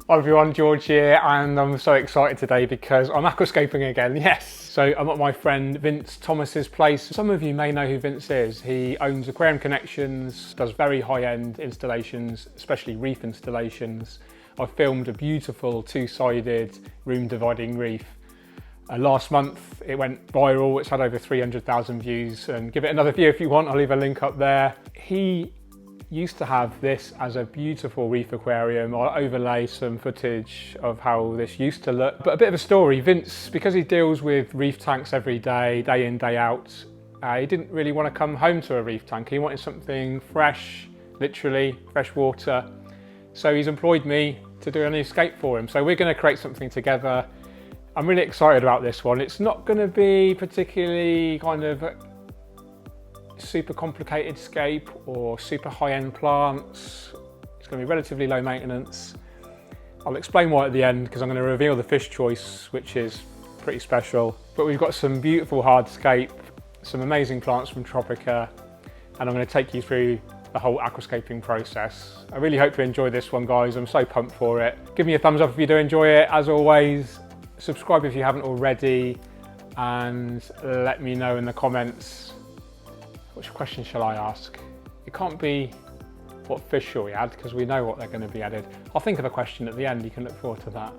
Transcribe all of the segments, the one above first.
Hi everyone, George here, and I'm so excited today because I'm aquascaping again, yes! So I'm at my friend Vince Thomas's place. Some of you may know who Vince is. He owns Aquarium Connections, does very high-end installations, especially reef installations. I filmed a beautiful two-sided room dividing reef. Last month it went viral, it's had over 300,000 views, and give it another view if you want, I'll leave a link up there. He used to have this as a beautiful reef aquarium. I'll overlay some footage of how this used to look. But a bit of a story, Vince, because he deals with reef tanks every day, day in, day out, he didn't really want to come home to a reef tank. He wanted something fresh, literally, fresh water. So he's employed me to do an escape for him. So we're going to create something together. I'm really excited about this one. It's not going to be particularly kind of super complicated scape or super high-end plants. It's going to be relatively low maintenance. I'll explain why at the end because I'm going to reveal the fish choice, which is pretty special. But we've got some beautiful hardscape, some amazing plants from Tropica, and I'm going to take you through the whole aquascaping process. I really hope you enjoy this one, guys. I'm so pumped for it. Give me a thumbs up if you do enjoy it. As always, subscribe if you haven't already, and let me know in the comments which question shall I ask. It can't be what fish shall we add because we know what they're going to be added. I'll think of a question at the end, you can look forward to that.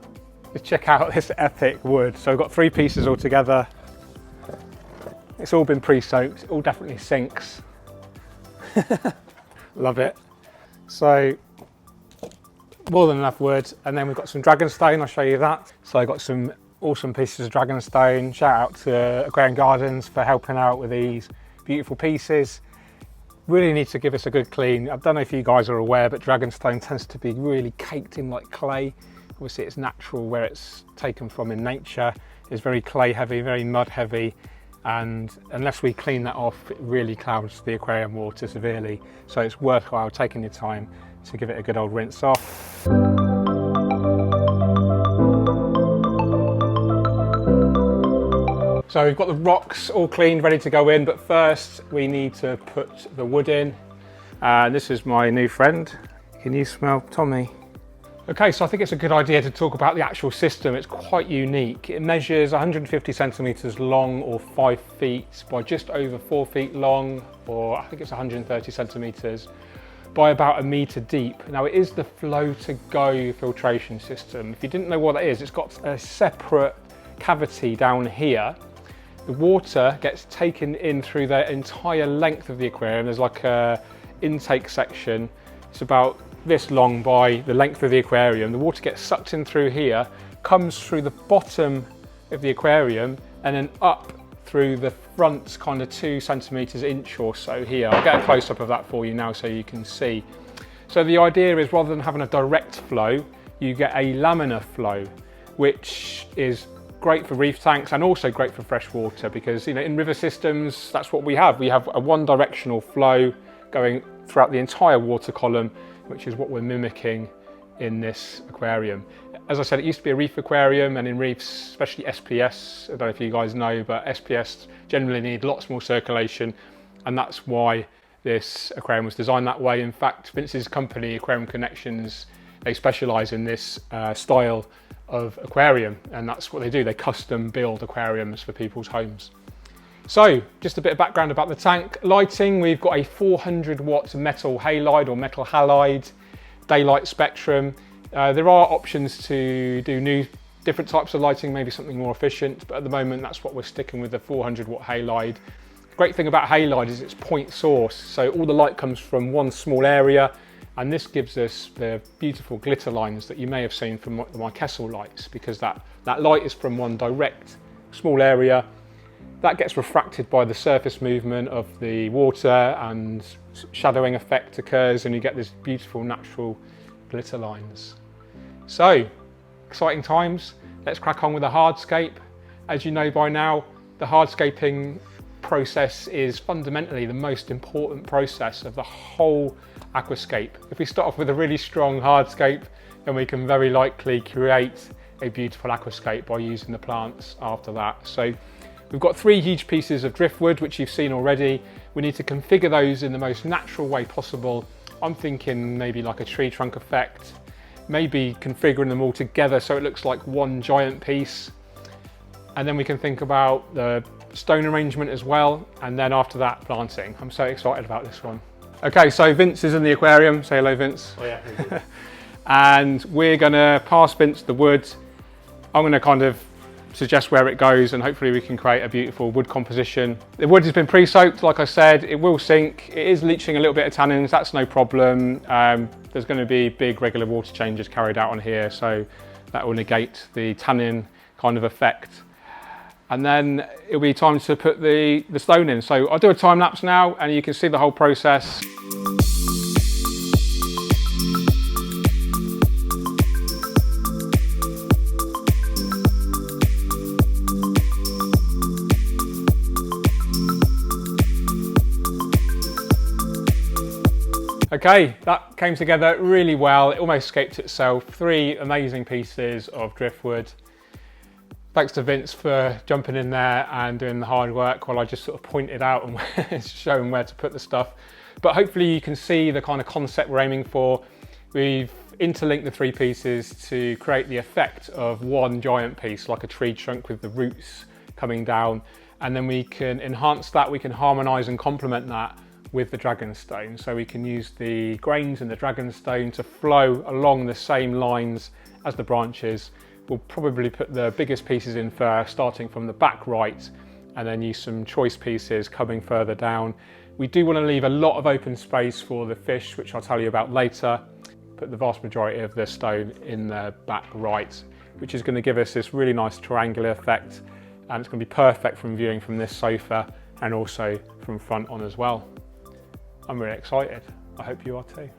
Let's check out this epic wood. So I've got 3 pieces all together. It's all been pre-soaked, it all definitely sinks. Love it. So more than enough wood, and then we've got some dragonstone, I'll show you that. So I got some awesome pieces of dragonstone. Shout out to Aquarium Gardens for helping out with these beautiful pieces. Really need to give this a good clean. I don't know if you guys are aware, but dragonstone tends to be really caked in like clay. Obviously it's natural where it's taken from in nature. It's very clay heavy, very mud heavy, and unless we clean that off, it really clouds the aquarium water severely. So it's worthwhile taking your time to give it a good old rinse off. So we've got the rocks all cleaned, ready to go in, but first we need to put the wood in. This is my new friend. Can you smell Tommy? Okay, so I think it's a good idea to talk about the actual system. It's quite unique. It measures 150 centimeters long, or 5 feet, by just over 4 feet long, or I think it's 130 centimeters, by about 1 meter deep. Now it is the flow to go filtration system. If you didn't know what that is, it's got a separate cavity down here. The water gets taken in through the entire length of the aquarium. There's like a intake section. It's about this long by the length of the aquarium. The water gets sucked in through here, comes through the bottom of the aquarium, and then up through the front kind of 2 centimeters, inch or so here. I'll get a close-up of that for you now so you can see. So the idea is, rather than having a direct flow, you get a laminar flow, which is great for reef tanks and also great for fresh water, because in river systems, that's what we have. We have a one-directional flow going throughout the entire water column, which is what we're mimicking in this aquarium. As I said, it used to be a reef aquarium, and in reefs, especially SPS, I don't know if you guys know, but SPS generally need lots more circulation, and that's why this aquarium was designed that way. In fact, Vince's company, Aquarium Connections, they specialise in this style of aquarium, and that's what they do. They custom build aquariums for people's homes. So just a bit of background about the tank. Lighting, we've got a 400 watt metal halide or metal halide daylight spectrum. There are options to do different types of lighting, maybe something more efficient, but at the moment that's what we're sticking with, the 400 watt halide. The great thing about halide is it's point source, so all the light comes from one small area, and this gives us the beautiful glitter lines that you may have seen from my Kessel lights, because that light is from one direct small area. That gets refracted by the surface movement of the water, and shadowing effect occurs, and you get this beautiful natural glitter lines. So, exciting times. Let's crack on with the hardscape. As you know by now, the hardscaping process is fundamentally the most important process of the whole aquascape. If we start off with a really strong hardscape, then we can very likely create a beautiful aquascape by using the plants after that. So we've got 3 huge pieces of driftwood, which you've seen already. We need to configure those in the most natural way possible. I'm thinking maybe like a tree trunk effect. maybe configuring them all together so it looks like one giant piece. And then we can think about the stone arrangement as well, and then after that, planting. I'm so excited about this one. Okay, so Vince is in the aquarium. Say hello, Vince. Oh yeah. And we're gonna pass Vince the wood. I'm gonna kind of suggest where it goes, and hopefully we can create a beautiful wood composition. The wood has been pre-soaked, like I said. It will sink. It is leaching a little bit of tannins, that's no problem. There's gonna be big regular water changes carried out on here, so that will negate the tannin kind of effect. And then it'll be time to put the stone in. So I'll do a time lapse now and you can see the whole process. Okay, that came together really well. It almost escaped itself. 3 amazing pieces of driftwood. Thanks to Vince for jumping in there and doing the hard work while I just sort of pointed out and showing where to put the stuff. But hopefully you can see the kind of concept we're aiming for. We've interlinked the 3 pieces to create the effect of one giant piece, like a tree trunk with the roots coming down. And then we can enhance that, we can harmonise and complement that with the dragonstone. So we can use the grains in the dragonstone to flow along the same lines as the branches. We'll probably put the biggest pieces in first, starting from the back right, and then use some choice pieces coming further down. We do want to leave a lot of open space for the fish, which I'll tell you about later. Put the vast majority of the stone in the back right, which is going to give us this really nice triangular effect, and it's going to be perfect from viewing from this sofa and also from front on as well. I'm really excited. I hope you are too.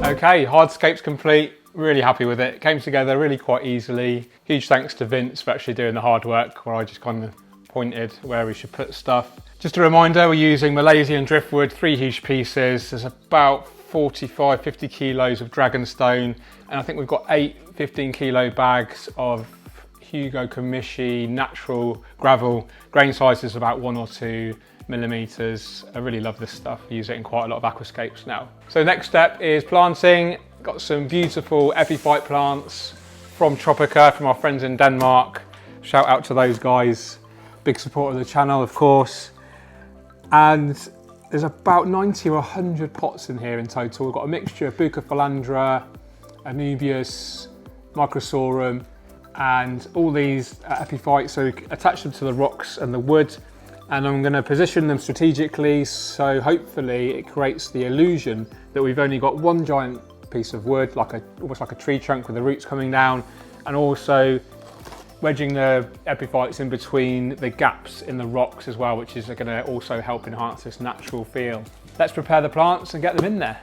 Okay, Hardscape's complete. Really happy with it. It came together really quite easily. Huge thanks to Vince for actually doing the hard work where I just kind of pointed where we should put stuff. Just a reminder, we're using Malaysian driftwood, 3 huge pieces. There's about 45, 50 kilos of dragonstone. And I think we've got 8 15 kilo bags of Hugo Komishi natural gravel. Grain size is about 1 or 2 millimeters. I really love this stuff. I use it in quite a lot of aquascapes now. So next step is planting. Got some beautiful epiphyte plants from Tropica, from our friends in Denmark. Shout out to those guys. Big support of the channel, of course. And there's about 90 or 100 pots in here in total. We've got a mixture of Bucophilandra, Anubias, Microsorum, and all these epiphytes. So attach them to the rocks and the wood. And I'm going to position them strategically, so hopefully it creates the illusion that we've only got one giant piece of wood, almost like a tree trunk with the roots coming down, and also wedging the epiphytes in between the gaps in the rocks as well, which is going to also help enhance this natural feel. Let's prepare the plants and get them in there.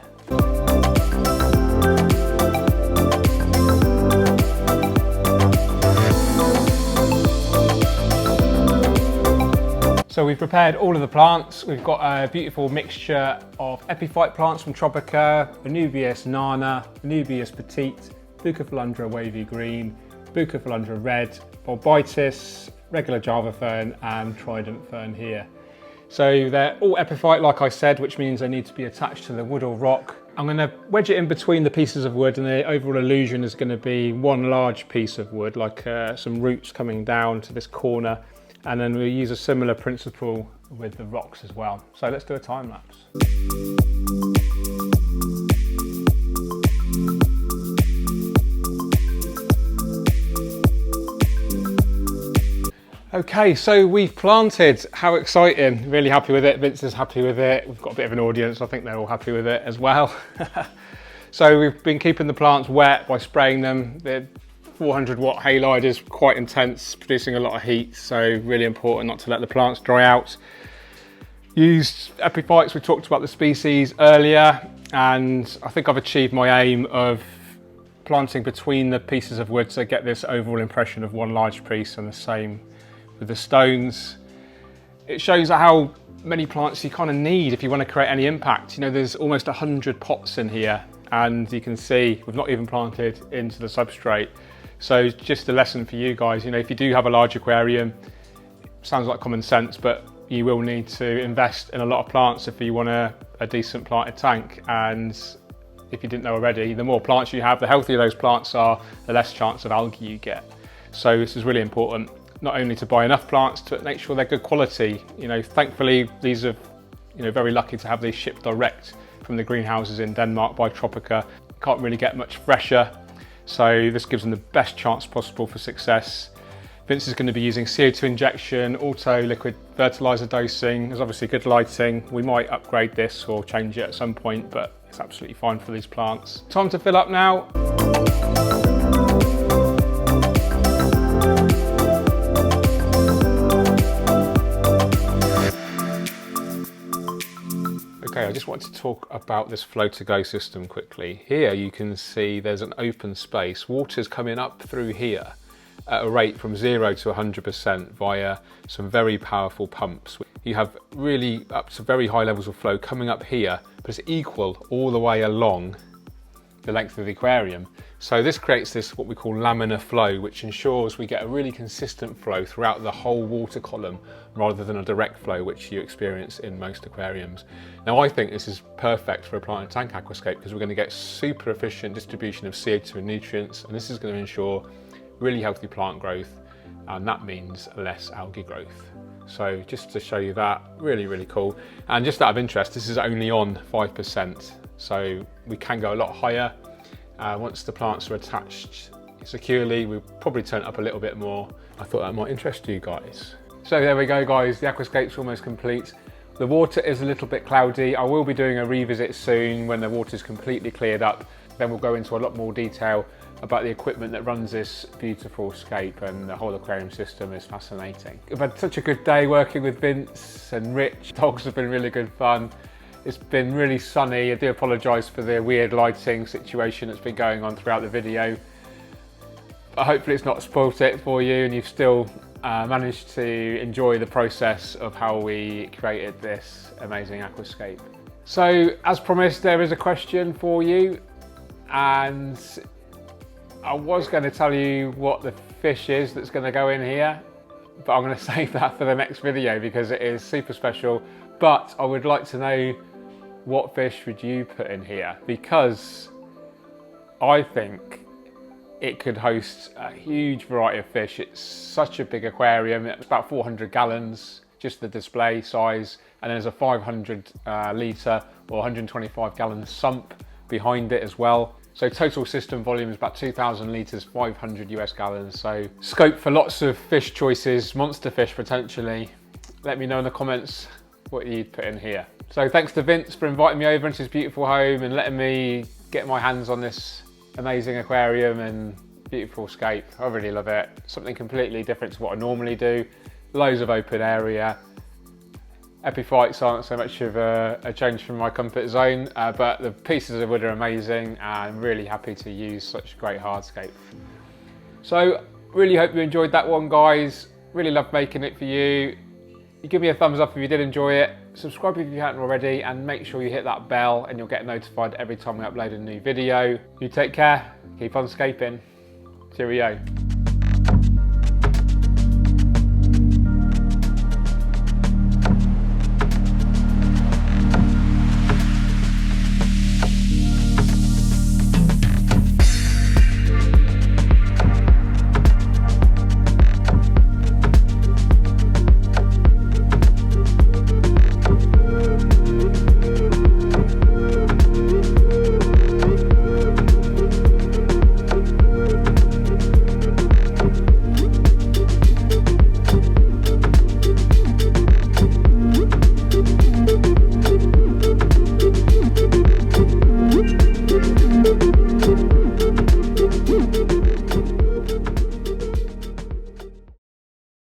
So we've prepared all of the plants. We've got a beautiful mixture of epiphyte plants from Tropica, Anubias nana, Anubias petite, Bucophilandra wavy green, Bucophilandra red, Bolbitis, regular Java fern and trident fern here. So they're all epiphyte, like I said, which means they need to be attached to the wood or rock. I'm going to wedge it in between the pieces of wood, and the overall illusion is going to be one large piece of wood, like some roots coming down to this corner. And then we'll use a similar principle with the rocks as well. So let's do a time lapse. Okay, so we've planted. How exciting. Really happy with it. Vince is happy with it. We've got a bit of an audience. I think they're all happy with it as well. So we've been keeping the plants wet by spraying them. They're 400 watt halide is quite intense, producing a lot of heat, so really important not to let the plants dry out. Used epiphytes, we talked about the species earlier, and I think I've achieved my aim of planting between the pieces of wood to get this overall impression of one large piece, and the same with the stones. It shows how many plants you kind of need if you want to create any impact. You know, there's almost 100 pots in here, and you can see we've not even planted into the substrate. So just a lesson for you guys, you know, if you do have a large aquarium, sounds like common sense, but you will need to invest in a lot of plants if you want a decent planted tank. And if you didn't know already, the more plants you have, the healthier those plants are, the less chance of algae you get. So this is really important, not only to buy enough plants, to make sure they're good quality. You know, thankfully, these are, you know, very lucky to have these shipped direct from the greenhouses in Denmark by Tropica. Can't really get much fresher, so this gives them the best chance possible for success. Vince is going to be using CO2 injection, auto liquid fertilizer dosing. There's obviously good lighting. We might upgrade this or change it at some point, but it's absolutely fine for these plants. Time to fill up now. Okay, I just want to talk about this flow to go system quickly. Here you can see there's an open space. Water's coming up through here at a rate from 0 to 100% via some very powerful pumps. You have really up to very high levels of flow coming up here, but it's equal all the way along the length of the aquarium. So this creates this what we call laminar flow, which ensures we get a really consistent flow throughout the whole water column rather than a direct flow which you experience in most aquariums. Now I think this is perfect for a plant and tank aquascape because we're going to get super efficient distribution of CO2 and nutrients, and this is going to ensure really healthy plant growth, and that means less algae growth. So just to show you that, really cool. And just out of interest, this is only on 5%, so we can go a lot higher. Once the plants are attached securely, we'll probably turn it up a little bit more. I thought that might interest you guys. So there we go guys, the aquascape's almost complete. The water is a little bit cloudy. I will be doing a revisit soon when the water's completely cleared up. Then we'll go into a lot more detail about the equipment that runs this beautiful scape, and the whole aquarium system is fascinating. I've had such a good day working with Vince and Rich. Dogs have been really good fun. It's been really sunny. I do apologise for the weird lighting situation that's been going on throughout the video. But hopefully it's not spoilt it for you and you've still managed to enjoy the process of how we created this amazing aquascape. So as promised, there is a question for you, and I was going to tell you what the fish is that's going to go in here, but I'm going to save that for the next video because it is super special. But I would like to know, what fish would you put in here? Because I think it could host a huge variety of fish. It's such a big aquarium. It's about 400 gallons, just the display size. And then there's a 500 litre or 125 gallon sump behind it as well. So total system volume is about 2,000 litres, 500 US gallons. So scope for lots of fish choices, monster fish potentially. Let me know in the comments what you'd put in here. So thanks to Vince for inviting me over into his beautiful home and letting me get my hands on this amazing aquarium and beautiful scape. I really love it. Something completely different to what I normally do. Loads of open area. Epiphytes aren't so much of a change from my comfort zone, but the pieces of wood are amazing, and I'm really happy to use such great hardscape. So really hope you enjoyed that one guys. Really loved making it for you. You give me a thumbs up if you did enjoy it. Subscribe if you haven't already, and make sure you hit that bell and you'll get notified every time we upload a new video. You take care, keep on scaping. Cheerio.